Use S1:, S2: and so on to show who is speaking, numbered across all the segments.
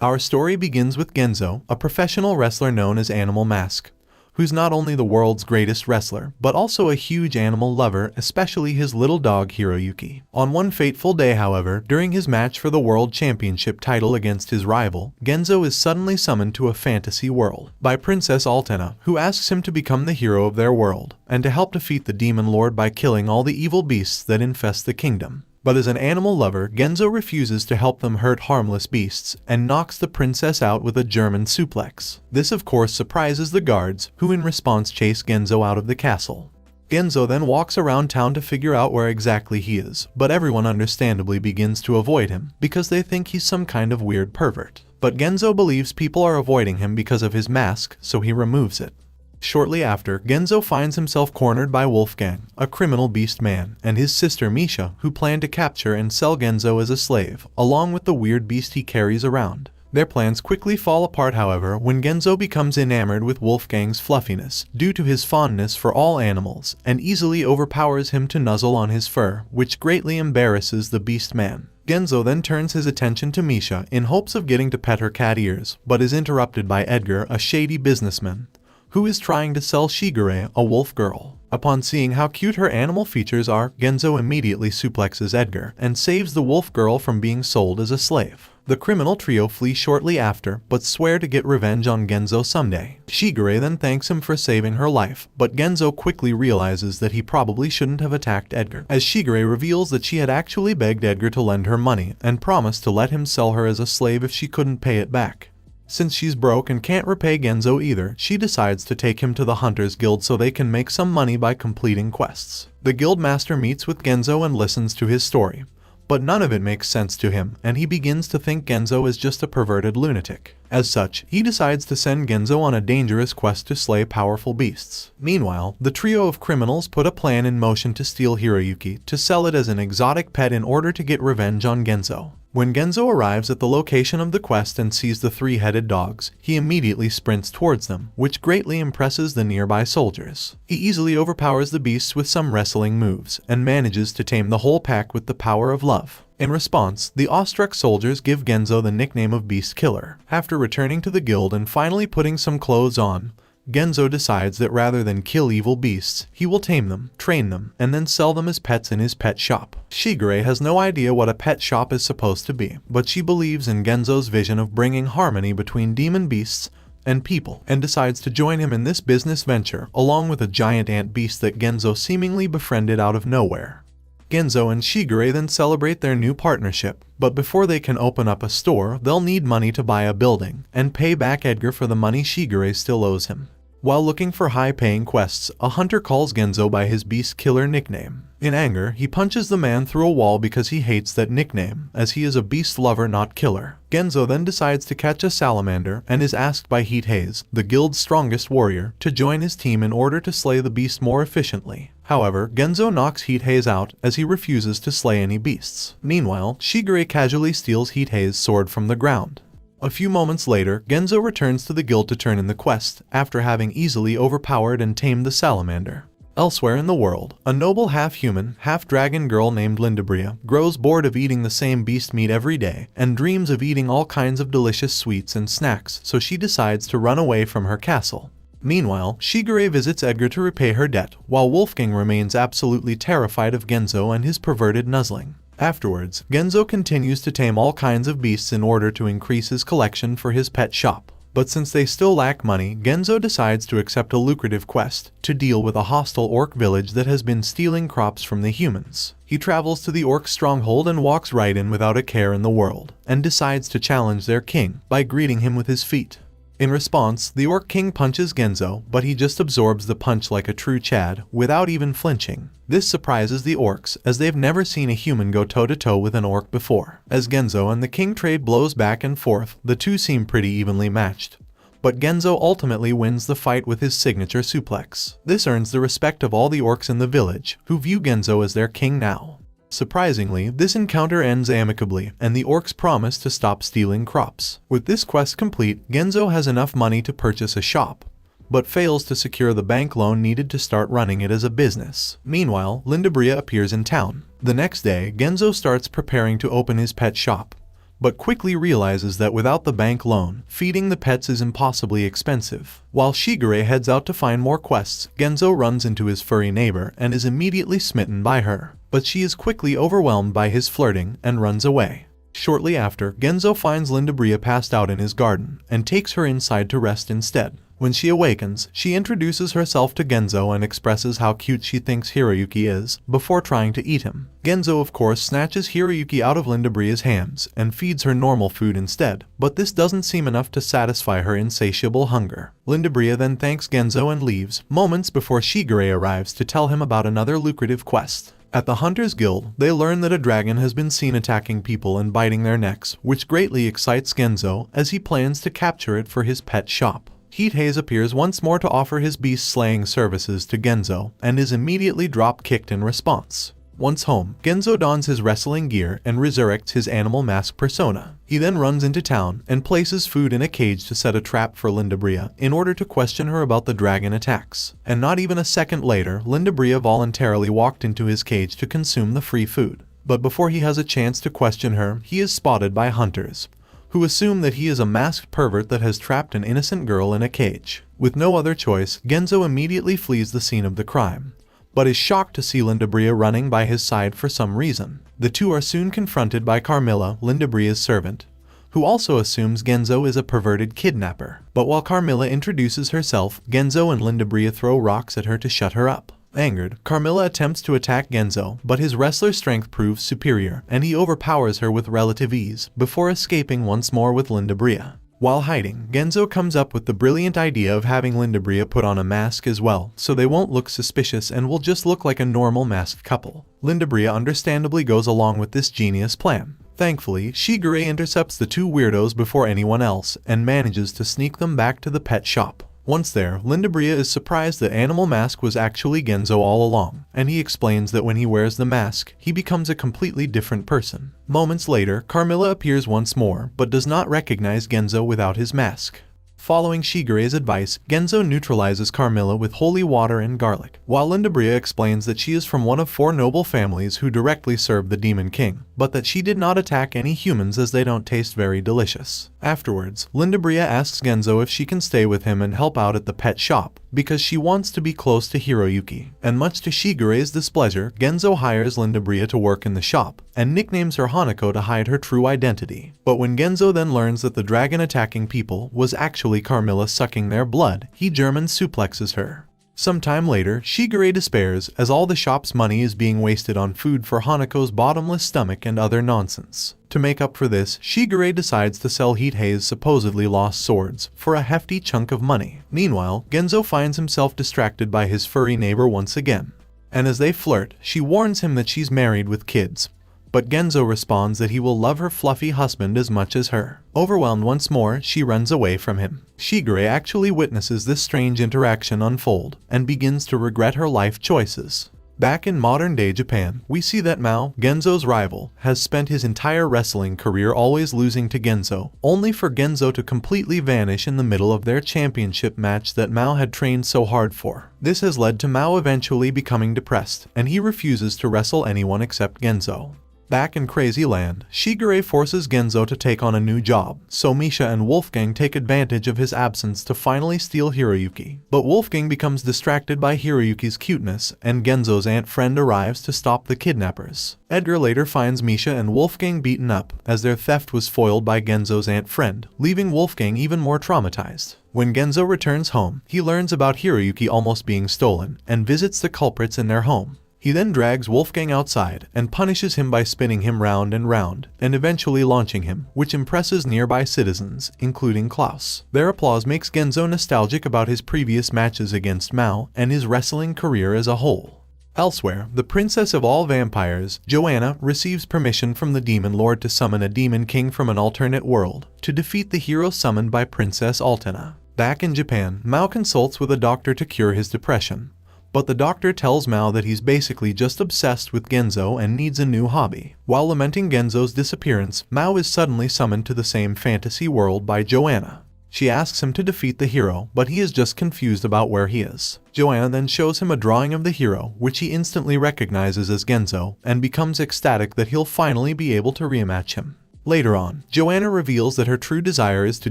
S1: Our story begins with Genzo, a professional wrestler known as Animal Mask, who's not only the world's greatest wrestler, but also a huge animal lover, especially his little dog Hiroyuki. On one fateful day, however, during his match for the World Championship title against his rival, Genzo is suddenly summoned to a fantasy world by Princess Altena, who asks him to become the hero of their world, and to help defeat the Demon Lord by killing all the evil beasts that infest the kingdom. But as an animal lover, Genzo refuses to help them hurt harmless beasts, and knocks the princess out with a German suplex. This of course surprises the guards, who in response chase Genzo out of the castle. Genzo then walks around town to figure out where exactly he is, but everyone understandably begins to avoid him, because they think he's some kind of weird pervert. But Genzo believes people are avoiding him because of his mask, so he removes it. Shortly after, Genzo finds himself cornered by Wolfgang, a criminal beast man, and his sister Misha, who plan to capture and sell Genzo as a slave, along with the weird beast he carries around. Their plans quickly fall apart, however, when Genzo becomes enamored with Wolfgang's fluffiness, due to his fondness for all animals, and easily overpowers him to nuzzle on his fur, which greatly embarrasses the beast man. Genzo then turns his attention to Misha in hopes of getting to pet her cat ears, but is interrupted by Edgar, a shady businessman, who is trying to sell Shigure, a wolf girl. Upon seeing how cute her animal features are, Genzo immediately suplexes Edgar and saves the wolf girl from being sold as a slave. The criminal trio flee shortly after, but swear to get revenge on Genzo someday. Shigure then thanks him for saving her life, but Genzo quickly realizes that he probably shouldn't have attacked Edgar, as Shigure reveals that she had actually begged Edgar to lend her money and promised to let him sell her as a slave if she couldn't pay it back. Since she's broke and can't repay Genzo either, she decides to take him to the Hunters Guild so they can make some money by completing quests. The guild master meets with Genzo and listens to his story, but none of it makes sense to him, and he begins to think Genzo is just a perverted lunatic. As such, he decides to send Genzo on a dangerous quest to slay powerful beasts. Meanwhile, the trio of criminals put a plan in motion to steal Hiroyuki, to sell it as an exotic pet in order to get revenge on Genzo. When Genzo arrives at the location of the quest and sees the three-headed dogs, he immediately sprints towards them, which greatly impresses the nearby soldiers. He easily overpowers the beasts with some wrestling moves, and manages to tame the whole pack with the power of love. In response, the awestruck soldiers give Genzo the nickname of Beast Killer. After returning to the guild and finally putting some clothes on, Genzo decides that rather than kill evil beasts, he will tame them, train them, and then sell them as pets in his pet shop. Shigure has no idea what a pet shop is supposed to be, but she believes in Genzo's vision of bringing harmony between demon beasts and people, and decides to join him in this business venture, along with a giant ant beast that Genzo seemingly befriended out of nowhere. Genzo and Shigure then celebrate their new partnership, but before they can open up a store, they'll need money to buy a building, and pay back Edgar for the money Shigure still owes him. While looking for high-paying quests, a hunter calls Genzo by his Beast Killer nickname. In anger, he punches the man through a wall because he hates that nickname, as he is a beast lover, not killer. Genzo then decides to catch a salamander and is asked by Heat Haze, the guild's strongest warrior, to join his team in order to slay the beast more efficiently. However, Genzo knocks Heat Haze out as he refuses to slay any beasts. Meanwhile, Shigure casually steals Heat Haze's sword from the ground. A few moments later, Genzo returns to the guild to turn in the quest, after having easily overpowered and tamed the salamander. Elsewhere in the world, a noble half-human, half-dragon girl named Lindabria grows bored of eating the same beast meat every day, and dreams of eating all kinds of delicious sweets and snacks, so she decides to run away from her castle. Meanwhile, Shigure visits Edgar to repay her debt, while Wolfgang remains absolutely terrified of Genzo and his perverted nuzzling. Afterwards, Genzo continues to tame all kinds of beasts in order to increase his collection for his pet shop. But since they still lack money, Genzo decides to accept a lucrative quest to deal with a hostile orc village that has been stealing crops from the humans. He travels to the orc stronghold and walks right in without a care in the world, and decides to challenge their king by greeting him with his feet. In response, the Orc King punches Genzo, but he just absorbs the punch like a true Chad, without even flinching. This surprises the orcs, as they've never seen a human go toe-to-toe with an orc before. As Genzo and the king trade blows back and forth, the two seem pretty evenly matched. But Genzo ultimately wins the fight with his signature suplex. This earns the respect of all the orcs in the village, who view Genzo as their king now. Surprisingly, this encounter ends amicably, and the orcs promise to stop stealing crops. With this quest complete, Genzo has enough money to purchase a shop, but fails to secure the bank loan needed to start running it as a business. Meanwhile, Lindabria appears in town. The next day, Genzo starts preparing to open his pet shop, but quickly realizes that without the bank loan, feeding the pets is impossibly expensive. While Shigure heads out to find more quests, Genzo runs into his furry neighbor and is immediately smitten by her, but she is quickly overwhelmed by his flirting and runs away. Shortly after, Genzo finds Lindabria passed out in his garden and takes her inside to rest instead. When she awakens, she introduces herself to Genzo and expresses how cute she thinks Hiroyuki is, before trying to eat him. Genzo of course snatches Hiroyuki out of Lindabria's hands and feeds her normal food instead, but this doesn't seem enough to satisfy her insatiable hunger. Lindabria then thanks Genzo and leaves, moments before Shigure arrives to tell him about another lucrative quest. At the Hunters Guild, they learn that a dragon has been seen attacking people and biting their necks, which greatly excites Genzo as he plans to capture it for his pet shop. Heat appears once more to offer his beast-slaying services to Genzo, and is immediately drop-kicked in response. Once home, Genzo dons his wrestling gear and resurrects his animal mask persona. He then runs into town and places food in a cage to set a trap for Lindabria in order to question her about the dragon attacks. And not even a second later, Lindabria voluntarily walked into his cage to consume the free food. But before he has a chance to question her, he is spotted by hunters, who assume that he is a masked pervert that has trapped an innocent girl in a cage. With no other choice, Genzo immediately flees the scene of the crime, but is shocked to see Lindabria running by his side for some reason. The two are soon confronted by Carmilla, Lindabria's servant, who also assumes Genzo is a perverted kidnapper. But while Carmilla introduces herself, Genzo and Lindabria throw rocks at her to shut her up. Angered, Carmilla attempts to attack Genzo, but his wrestler strength proves superior, and he overpowers her with relative ease, before escaping once more with Lindabria. While hiding, Genzo comes up with the brilliant idea of having Lindabria put on a mask as well, so they won't look suspicious and will just look like a normal masked couple. Lindabria understandably goes along with this genius plan. Thankfully, Shigure intercepts the two weirdos before anyone else, and manages to sneak them back to the pet shop. Once there, Lindabria is surprised that Animal Mask was actually Genzo all along, and he explains that when he wears the mask, he becomes a completely different person. Moments later, Carmilla appears once more, but does not recognize Genzo without his mask. Following Shigure's advice, Genzo neutralizes Carmilla with holy water and garlic, while Lindabria explains that she is from one of 4 noble families who directly serve the Demon King, but that she did not attack any humans as they don't taste very delicious. Afterwards, Lindabria asks Genzo if she can stay with him and help out at the pet shop, because she wants to be close to Hiroyuki, and much to Shigure's displeasure, Genzo hires Lindabria to work in the shop, and nicknames her Hanako to hide her true identity. But when Genzo then learns that the dragon attacking people was actually Carmilla sucking their blood, he German suplexes her. Sometime later, Shigure despairs as all the shop's money is being wasted on food for Hanako's bottomless stomach and other nonsense. To make up for this, Shigure decides to sell Heat's supposedly lost swords for a hefty chunk of money. Meanwhile, Genzo finds himself distracted by his furry neighbor once again, and as they flirt, she warns him that she's married with kids. But Genzo responds that he will love her fluffy husband as much as her. Overwhelmed once more, she runs away from him. Shigure actually witnesses this strange interaction unfold, and begins to regret her life choices. Back in modern-day Japan, we see that Mao, Genzo's rival, has spent his entire wrestling career always losing to Genzo, only for Genzo to completely vanish in the middle of their championship match that Mao had trained so hard for. This has led to Mao eventually becoming depressed, and he refuses to wrestle anyone except Genzo. Back in Crazy Land, Shigure forces Genzo to take on a new job, so Misha and Wolfgang take advantage of his absence to finally steal Hiroyuki. But Wolfgang becomes distracted by Hiroyuki's cuteness, and Genzo's aunt friend arrives to stop the kidnappers. Edgar later finds Misha and Wolfgang beaten up, as their theft was foiled by Genzo's aunt friend, leaving Wolfgang even more traumatized. When Genzo returns home, he learns about Hiroyuki almost being stolen, and visits the culprits in their home. He then drags Wolfgang outside and punishes him by spinning him round and round, and eventually launching him, which impresses nearby citizens, including Klaus. Their applause makes Genzo nostalgic about his previous matches against Mao and his wrestling career as a whole. Elsewhere, the princess of all vampires, Joanna, receives permission from the Demon Lord to summon a Demon King from an alternate world, to defeat the hero summoned by Princess Altena. Back in Japan, Mao consults with a doctor to cure his depression. But the doctor tells Mao that he's basically just obsessed with Genzo and needs a new hobby. While lamenting Genzo's disappearance, Mao is suddenly summoned to the same fantasy world by Joanna. She asks him to defeat the hero, but he is just confused about where he is. Joanna then shows him a drawing of the hero, which he instantly recognizes as Genzo, and becomes ecstatic that he'll finally be able to rematch him. Later on, Joanna reveals that her true desire is to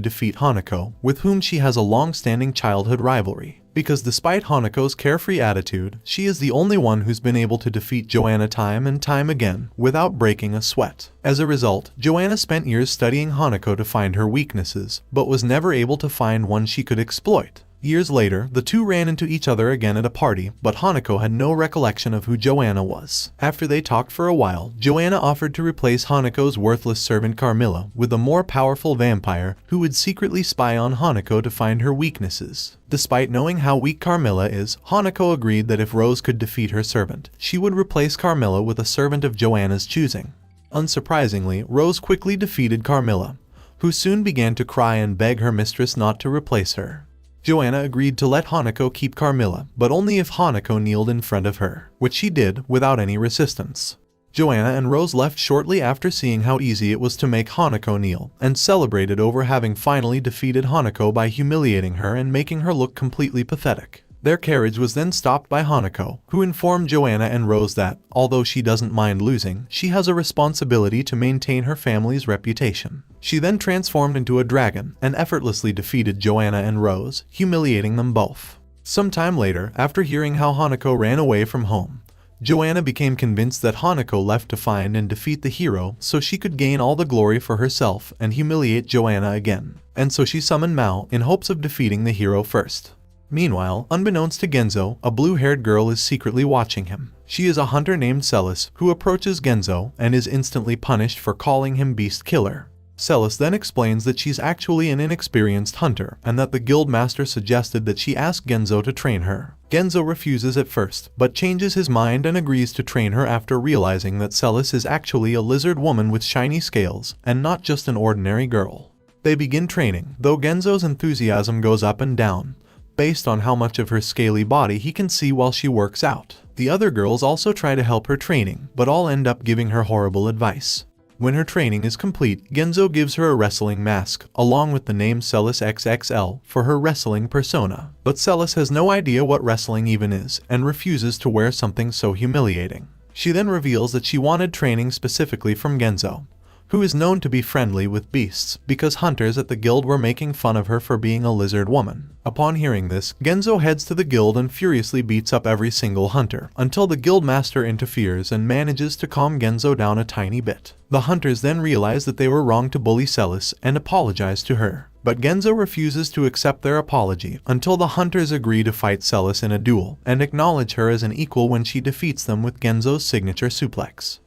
S1: defeat Hanako, with whom she has a long-standing childhood rivalry. Because despite Hanako's carefree attitude, she is the only one who's been able to defeat Joanna time and time again, without breaking a sweat. As a result, Joanna spent years studying Hanako to find her weaknesses, but was never able to find one she could exploit. Years later, the two ran into each other again at a party, but Hanako had no recollection of who Joanna was. After they talked for a while, Joanna offered to replace Hanako's worthless servant Carmilla with a more powerful vampire who would secretly spy on Hanako to find her weaknesses. Despite knowing how weak Carmilla is, Hanako agreed that if Rose could defeat her servant, she would replace Carmilla with a servant of Joanna's choosing. Unsurprisingly, Rose quickly defeated Carmilla, who soon began to cry and beg her mistress not to replace her. Joanna agreed to let Hanako keep Carmilla, but only if Hanako kneeled in front of her, which she did without any resistance. Joanna and Rose left shortly after seeing how easy it was to make Hanako kneel, and celebrated over having finally defeated Hanako by humiliating her and making her look completely pathetic. Their carriage was then stopped by Hanako, who informed Joanna and Rose that, although she doesn't mind losing, she has a responsibility to maintain her family's reputation. She then transformed into a dragon and effortlessly defeated Joanna and Rose, humiliating them both. Sometime later, after hearing how Hanako ran away from home, Joanna became convinced that Hanako left to find and defeat the hero so she could gain all the glory for herself and humiliate Joanna again. And so she summoned Mao in hopes of defeating the hero first. Meanwhile, unbeknownst to Genzo, a blue-haired girl is secretly watching him. She is a hunter named Celis, who approaches Genzo and is instantly punished for calling him Beast Killer. Celis then explains that she's actually an inexperienced hunter, and that the guild master suggested that she ask Genzo to train her. Genzo refuses at first, but changes his mind and agrees to train her after realizing that Celis is actually a lizard woman with shiny scales, and not just an ordinary girl. They begin training, though Genzo's enthusiasm goes up and down, based on how much of her scaly body he can see while she works out. The other girls also try to help her training, but all end up giving her horrible advice. When her training is complete, Genzo gives her a wrestling mask, along with the name Celis XXL for her wrestling persona. But Celis has no idea what wrestling even is, and refuses to wear something so humiliating. She then reveals that she wanted training specifically from Genzo, who is known to be friendly with beasts, because hunters at the guild were making fun of her for being a lizard woman. Upon hearing this, Genzo heads to the guild and furiously beats up every single hunter, until the guild master interferes and manages to calm Genzo down a tiny bit. The hunters then realize that they were wrong to bully Celis and apologize to her. But Genzo refuses to accept their apology until the hunters agree to fight Celis in a duel, and acknowledge her as an equal when she defeats them with Genzo's signature suplex.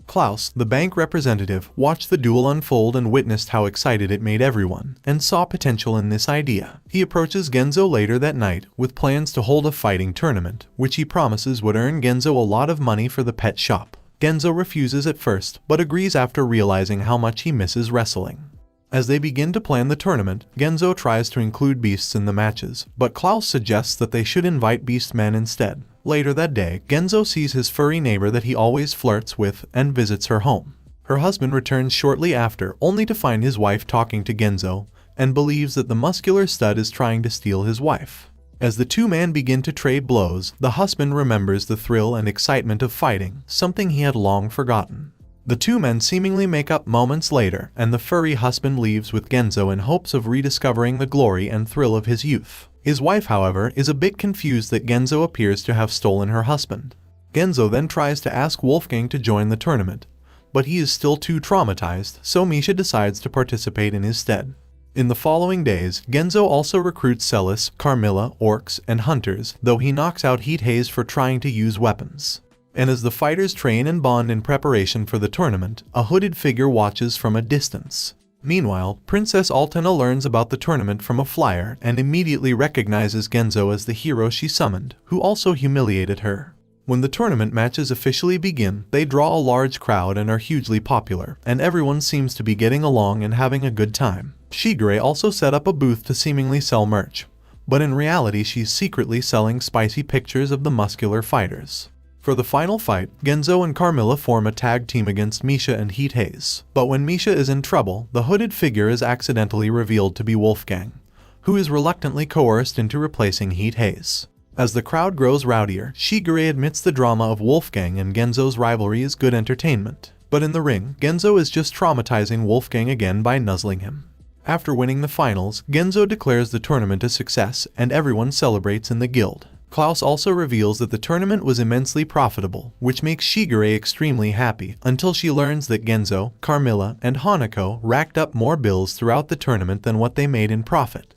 S1: Klaus, the bank representative, watched the duel unfold and witnessed how excited it made everyone, and saw potential in this idea. He approaches Genzo later that night with plans to hold a fighting tournament, which he promises would earn Genzo a lot of money for the pet shop. Genzo refuses at first, but agrees after realizing how much he misses wrestling. As they begin to plan the tournament, Genzo tries to include beasts in the matches, but Klaus suggests that they should invite beastmen instead. Later that day, Genzo sees his furry neighbor that he always flirts with and visits her home. Her husband returns shortly after, only to find his wife talking to Genzo, and believes that the muscular stud is trying to steal his wife. As the two men begin to trade blows, the husband remembers the thrill and excitement of fighting, something he had long forgotten. The two men seemingly make up moments later, and the furry husband leaves with Genzo in hopes of rediscovering the glory and thrill of his youth. His wife, however, is a bit confused that Genzo appears to have stolen her husband. Genzo then tries to ask Wolfgang to join the tournament, but he is still too traumatized, so Misha decides to participate in his stead. In the following days, Genzo also recruits Celis, Carmilla, orcs, and hunters, though he knocks out Heat Haze for trying to use weapons. And as the fighters train and bond in preparation for the tournament, a hooded figure watches from a distance. Meanwhile, Princess Altena learns about the tournament from a flyer and immediately recognizes Genzo as the hero she summoned, who also humiliated her. When the tournament matches officially begin, they draw a large crowd and are hugely popular, and everyone seems to be getting along and having a good time. Shigure also set up a booth to seemingly sell merch, but in reality she's secretly selling spicy pictures of the muscular fighters. For the final fight, Genzo and Carmilla form a tag team against Misha and Heat Haze. But when Misha is in trouble, the hooded figure is accidentally revealed to be Wolfgang, who is reluctantly coerced into replacing Heat Haze. As the crowd grows rowdier, Shigure admits the drama of Wolfgang and Genzo's rivalry is good entertainment. But in the ring, Genzo is just traumatizing Wolfgang again by nuzzling him. After winning the finals, Genzo declares the tournament a success and everyone celebrates in the guild. Klaus also reveals that the tournament was immensely profitable, which makes Shigure extremely happy until she learns that Genzo, Carmilla, and Hanako racked up more bills throughout the tournament than what they made in profit.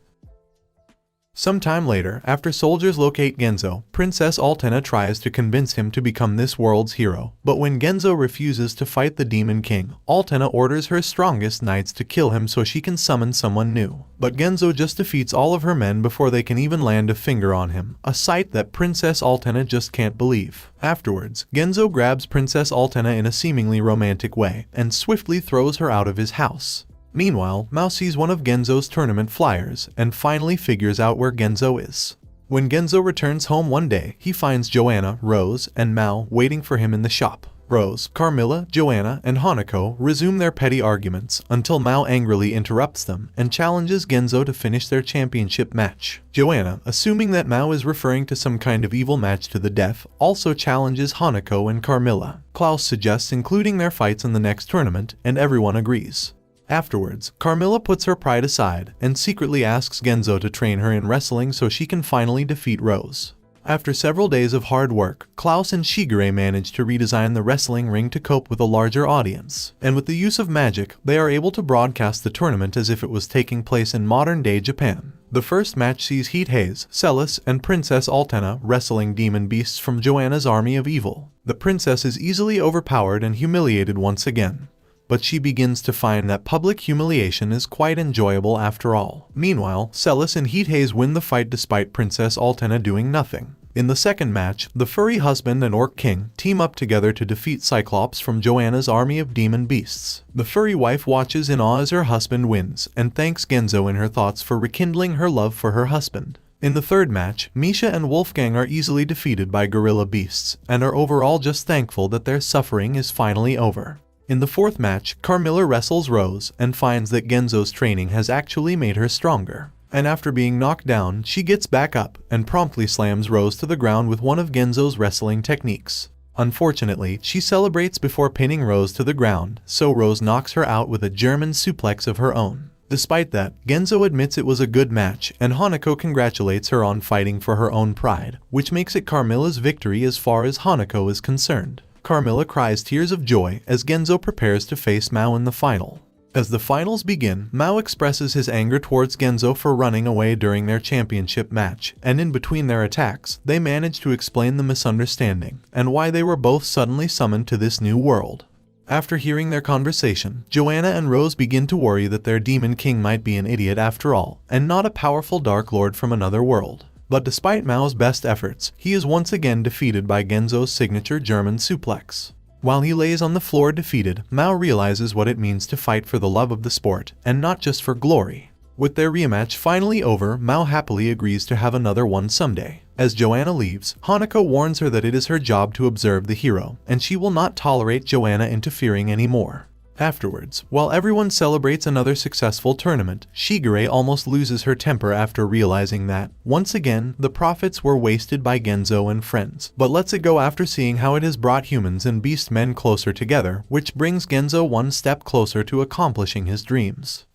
S1: Sometime later, after soldiers locate Genzo, Princess Altena tries to convince him to become this world's hero, but when Genzo refuses to fight the Demon King, Altena orders her strongest knights to kill him so she can summon someone new. But Genzo just defeats all of her men before they can even land a finger on him, a sight that Princess Altena just can't believe. Afterwards, Genzo grabs Princess Altena in a seemingly romantic way and swiftly throws her out of his house. Meanwhile, Mao sees one of Genzo's tournament flyers and finally figures out where Genzo is. When Genzo returns home one day, he finds Joanna, Rose, and Mao waiting for him in the shop. Rose, Carmilla, Joanna, and Hanako resume their petty arguments until Mao angrily interrupts them and challenges Genzo to finish their championship match. Joanna, assuming that Mao is referring to some kind of evil match to the death, also challenges Hanako and Carmilla. Klaus suggests including their fights in the next tournament, and everyone agrees. Afterwards, Carmilla puts her pride aside and secretly asks Genzo to train her in wrestling so she can finally defeat Rose. After several days of hard work, Klaus and Shigure manage to redesign the wrestling ring to cope with a larger audience, and with the use of magic, they are able to broadcast the tournament as if it was taking place in modern-day Japan. The first match sees Heat Haze, Celis, and Princess Altena wrestling demon beasts from Joanna's army of evil. The princess is easily overpowered and humiliated once again, but she begins to find that public humiliation is quite enjoyable after all. Meanwhile, Celis and Heat Haze win the fight despite Princess Altena doing nothing. In the second match, the furry husband and Orc King team up together to defeat Cyclops from Joanna's army of demon beasts. The furry wife watches in awe as her husband wins and thanks Genzo in her thoughts for rekindling her love for her husband. In the third match, Misha and Wolfgang are easily defeated by gorilla beasts and are overall just thankful that their suffering is finally over. In the fourth match, Carmilla wrestles Rose and finds that Genzo's training has actually made her stronger. And after being knocked down, she gets back up and promptly slams Rose to the ground with one of Genzo's wrestling techniques. Unfortunately, she celebrates before pinning Rose to the ground, so Rose knocks her out with a German suplex of her own. Despite that, Genzo admits it was a good match, and Hanako congratulates her on fighting for her own pride, which makes it Carmilla's victory as far as Hanako is concerned. Carmilla cries tears of joy as Genzo prepares to face Mao in the final. As the finals begin, Mao expresses his anger towards Genzo for running away during their championship match, and in between their attacks, they manage to explain the misunderstanding and why they were both suddenly summoned to this new world. After hearing their conversation, Joanna and Rose begin to worry that their Demon King might be an idiot after all, and not a powerful Dark Lord from another world. But despite Mao's best efforts, he is once again defeated by Genzo's signature German suplex. While he lays on the floor defeated, Mao realizes what it means to fight for the love of the sport, and not just for glory. With their rematch finally over, Mao happily agrees to have another one someday. As Joanna leaves, Hanako warns her that it is her job to observe the hero, and she will not tolerate Joanna interfering anymore. Afterwards, while everyone celebrates another successful tournament, Shigure almost loses her temper after realizing that, once again, the profits were wasted by Genzo and friends. But lets it go after seeing how it has brought humans and beast men closer together, which brings Genzo one step closer to accomplishing his dreams.